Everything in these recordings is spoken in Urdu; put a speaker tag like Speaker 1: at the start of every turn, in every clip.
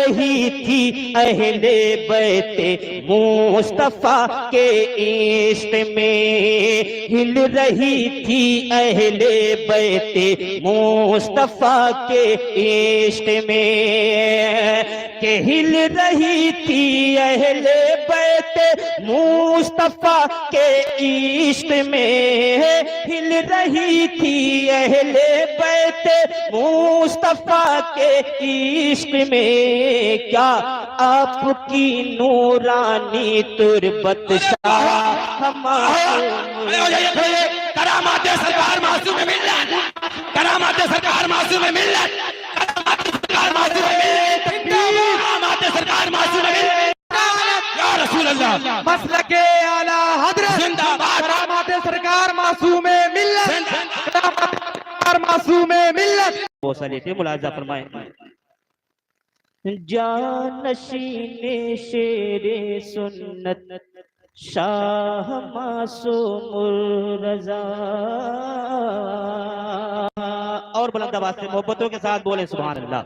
Speaker 1: رہی تھی اہل بیت مصطفیٰ کے عشق میں، ہل رہی تھی اہل بیت مصطفیٰ کے عشق میں، کہ ہل رہی تھی اہل بیت مصطفیٰ کے عشق میں، ہل رہی تھی اہل بیت مصطفیٰ کے عشق میں، کیا آپ کی نورانی تربت شاہ
Speaker 2: کرامات سرکار معصوم ملت، کرامات سرکار معصوم ملت، کرامات سرکار معصوم ملت، یا رسول اللہ
Speaker 3: مسلک اعلیٰ حضرت
Speaker 2: زندہ باد،
Speaker 3: کرامات سرکار معصوم ملت، کرامات سرکار معصوم ملت۔
Speaker 1: وہ سلیتے ملاحظہ فرمائیں، جانشین شیر سنت شاہ معصوم الرضا، اور بلند آواز سے محبتوں کے ساتھ بولیں سبحان اللہ،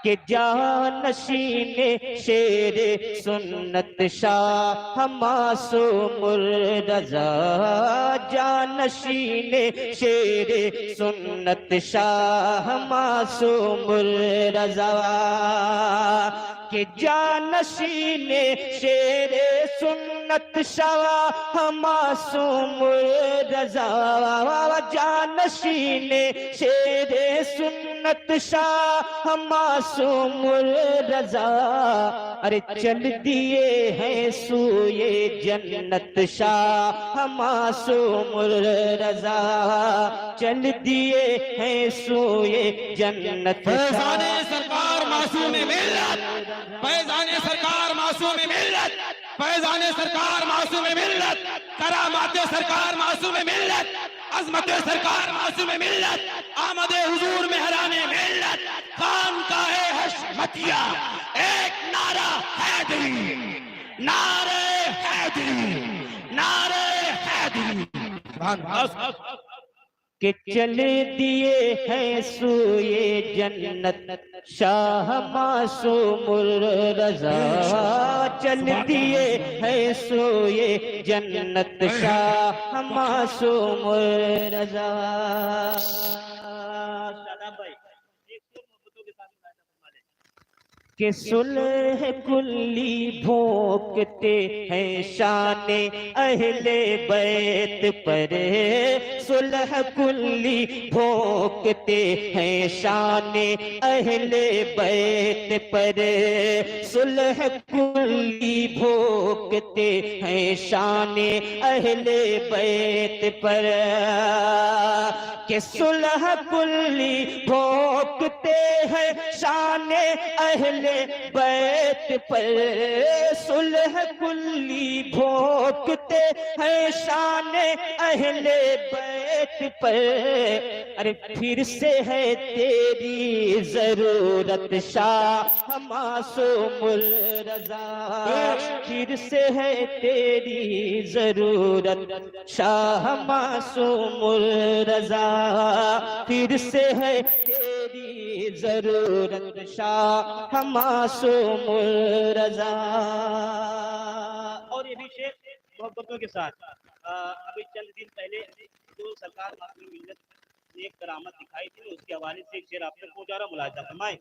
Speaker 1: کہ جانشین شیر سنت شاہ معصوم الرضا، جانشین شیر سنت شاہ معصوم الرضا، کہ جانشین شیر سنت شاہ معصوم الرضا، جانشین شیر سنت شاہ معصوم الرضا، ارے چل دیے ہیں سوئے جنت شاہ معصوم الرضا، چل دیے ہیں سوئے جنت
Speaker 2: فیضان سرکار معصوم ملت، فیضان سرکار معصوم ملت، فیضان سرکار معصوم ملت، کرامات سرکار معصوم ملت، عظمت سرکار معصوم ملت، آمد حضور مہران ملت، خانقاہ حشمتیہ، ایک نعرہ حیدری، نعرہ حیدری، نعرہ حیدری،
Speaker 1: کہ چل دیے ہیں سوئے جنت شاہ معصوم الرضا، چل دیے ہیں سوئے جنت شاہ معصوم الرضا۔ کہ صلح کلی بھونکتے ہیں شان اہل بیت پر، صلح کلی بھونکتے ہیں شان اہل بیت پر، صلح کلی بھونکتے ہیں شان اہل بیت پر، کہ صلح کلی بھونکتے ہیں شان اہل بیت پر، صلح کلی بھونکتے ہیں شان اہل بیت پر، ارے پھر سے ہے تیری ضرورت شاہ معصوم الرضا، پھر سے ہے تیری ضرورت شاہ معصوم الرضا، پھر سے ہے تیری ضرورت شاہ معصوم الرضا۔ اور یہ بھی شیخ محبتوں کے ساتھ ابھی چند دن پہلے جو سرکار معصوم ملت نے ایک کرامت دکھائی تھی، اس کے حوالے سے ایک شعر آپ تک پہنچا رہا، ملاحظہ فرمائیں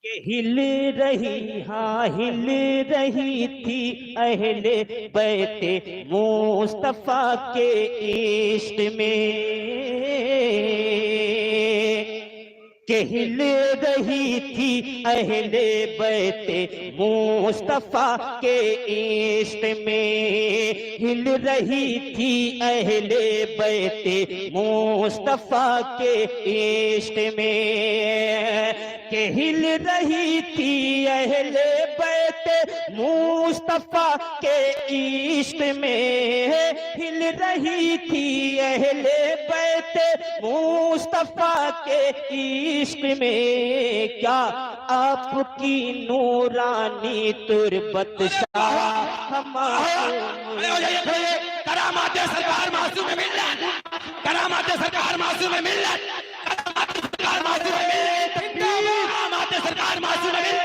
Speaker 1: کہ ہل رہی، ہاں ہل رہی تھی اہل بیت مصطفیٰ کے عشق میں، کہ ہل رہی تھی اہل بیت مصطفیٰ کے عشق میں، ہل رہی تھی اہل بیت مصطفیٰ کے عشق میں، کہ ہل رہی تھی اہل بیت مصطفیٰ کے عشق میں، ہل رہی تھی اہل بیت مصطفیٰ کے عشق میں، کیا آپ کی نورانی تربت شاہ معصوم،
Speaker 2: کرامات سرکار معصوم ملت، کرامات سرکار معصوم ملت، کرامات سرکار معصوم ملت، کرامات سرکار معصوم ملت،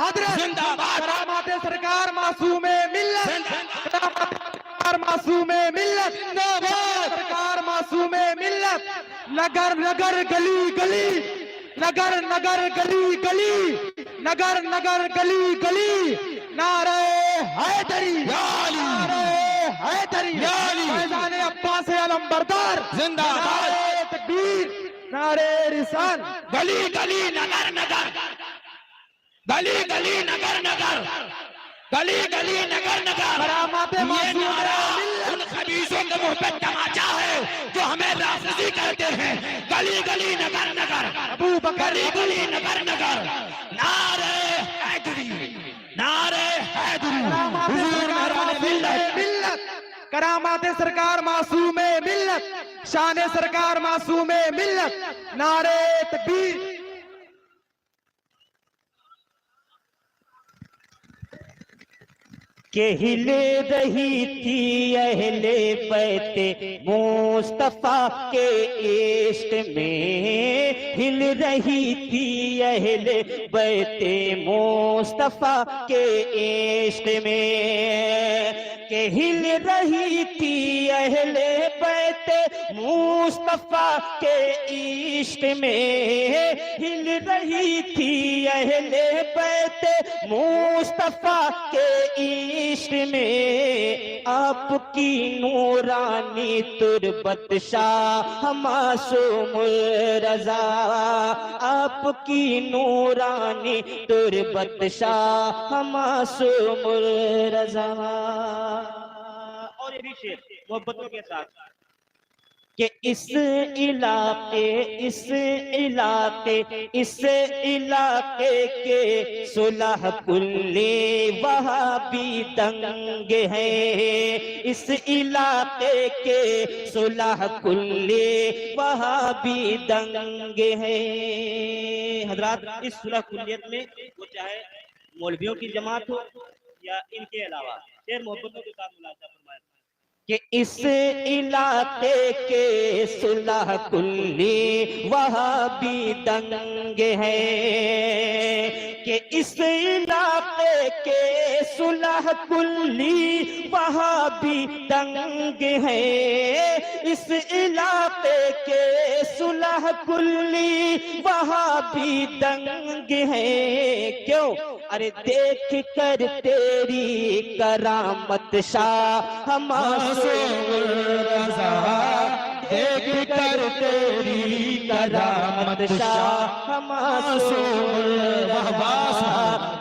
Speaker 3: حضرت
Speaker 2: زندہ باد
Speaker 3: کرامات سرکار معصوم ملت کرامات سرکار معصوم ملت سرکار معصوم ملت نگر نگر گلی گلی نگر نگر گلی گلی نگر نگر گلی گلی نعرہ حیدری
Speaker 2: یا علی
Speaker 3: نعرہ حیدری
Speaker 2: یا علی
Speaker 3: فیضان عباس علمبردار
Speaker 2: زندہ باد
Speaker 3: نعرہ تکبیر نعرہ رسال
Speaker 2: گلی گلی نگر نگر گلی گلی نگر نگر گلی گلی نگر نگر
Speaker 3: کرامات
Speaker 2: یہ
Speaker 3: معصوم
Speaker 2: نعرہ
Speaker 3: ملت
Speaker 2: ان خبیثوں کے منہ پہ تماچا ہے جو ہمیں رافضی کہتے ہیں گلی گلی نگر نگر
Speaker 3: ابو بکر
Speaker 2: گلی گلی نگر نگر نعرہ حیدری نعرہ حیدری
Speaker 3: کرامات
Speaker 2: حضور
Speaker 3: سرکار
Speaker 2: مہران
Speaker 3: معصوم
Speaker 2: ملت
Speaker 3: ملت کرامات سرکار معصوم ملت شان سرکار معصوم ملت نعرہ تکبیر
Speaker 1: کہ ہل رہی تھی اہل بیت مصطفیٰ کے عشق میں ہل رہی تھی اہل بیت مصطفیٰ کے عشق میں کہ ہل رہی تھی اہل بیت مصطفیٰ کے عشق میں ہل رہی تھی اہل بیت مصطفیٰ کے عشق میں آپ کی نورانی تربت شاہ معصوم رضا آپ کی نورانی تربت شاہ معصوم رضا اور یہ بھی شعر محبتوں کے ساتھ کہ اس علاقے کے صلح کلی وہابی دنگ ہے اس علاقے کے صلح کلی وہابی دنگ ہے حضرات اس صلح کلیت میں وہ چاہے مولویوں کی جماعت ہو یا ان کے علاوہ شعر محبتوں کے ساتھ ملاحظہ فرمائے کہ اس علاقے کے صلح کلی وہابی دنگ ہے کہ اس علاقے کے صلح کلی وہابی دنگ ہے اس علاقے کے صلح کلی وہابی دنگ ہے کیوں ارے دیکھ کر تیری کرامت شاہ معصوم رضا دیکھ کر تیری کرامت شاہ معصوم رضا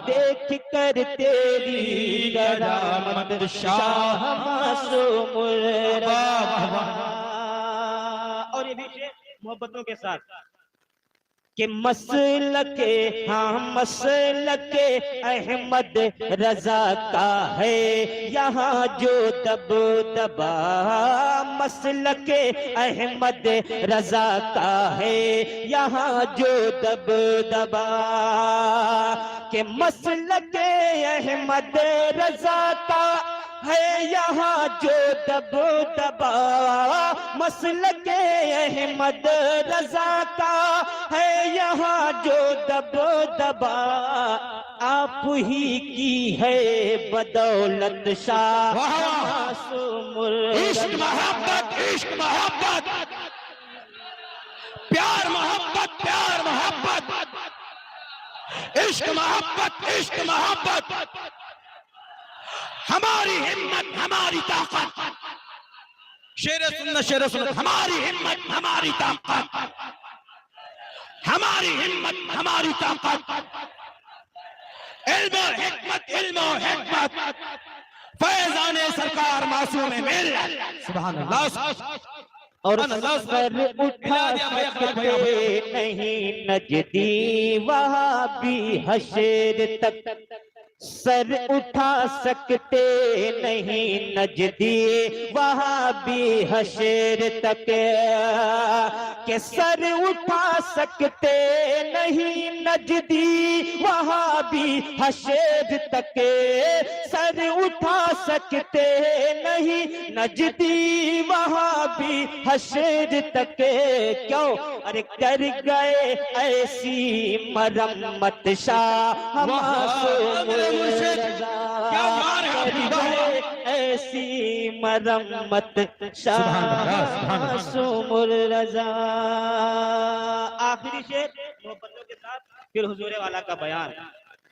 Speaker 1: دیکھ کر تیری کرامت شاہ معصوم رضا اور یہ بھی محبتوں کے ساتھ کہ مسلک احمد رضا کا ہے یہاں جو دبدبا مسلک احمد رضا کا ہے یہاں جو دبدبا کہ مسلک احمد رضا کا ہے یہاں جو دبدبا مسلک احمد رضا کا ہے یہاں جو دبدبا آپ ہی کی ہے بدولت شاہ معصوم
Speaker 2: عشق محبت عشق محبت پیار محبت پیار محبت عشق محبت عشق محبت ہماری ہمت ہماری طاقت شیر سنت ہماری ہمت ہماری طاقت ہماری ہمت ہماری طاقت علم و حکمت فیضان سرکار معصوم ملت سبحان اللہ
Speaker 1: اور سر اٹھا سکتے نہیں نجدی وہابی حشر تک سر اٹھا سکتے نہیں نجدی وہابی حشر تک کہ سر اٹھا سکتے
Speaker 3: نہیں نجدی وہاں بھی حشر تک سر اٹھا سکتے نہیں نجدی وہاں بھی حشر تک کیوں ارے کر گئے ایسی مرمت شاہ معصوم رضا کر گئے ایسی مرمت شاہ معصوم رضا
Speaker 1: آخری شعر محبتوں کے ساتھ پھر حضور والا کا بیان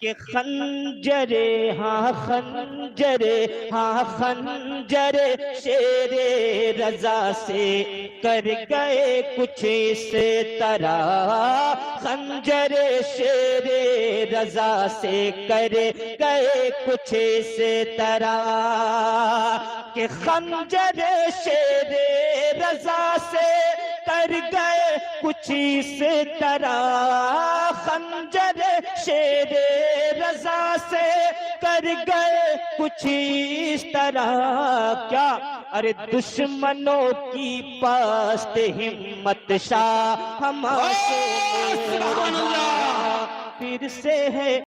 Speaker 3: کہ خنجرے ہاں خنجرے ہاں خنجرے شیر رضا سے کر گئے کچھ اس طرح خنجرے شیر رضا سے کر گئے کچھ اس طرح کہ خنجرے شیر رضا سے کر گئے کچھ اس طرح خنجر شیر رضا سے کر گئے کچھ اس طرح کیا ارے دشمنوں کی پاست ہمت شاہ معصوم پھر سے ہے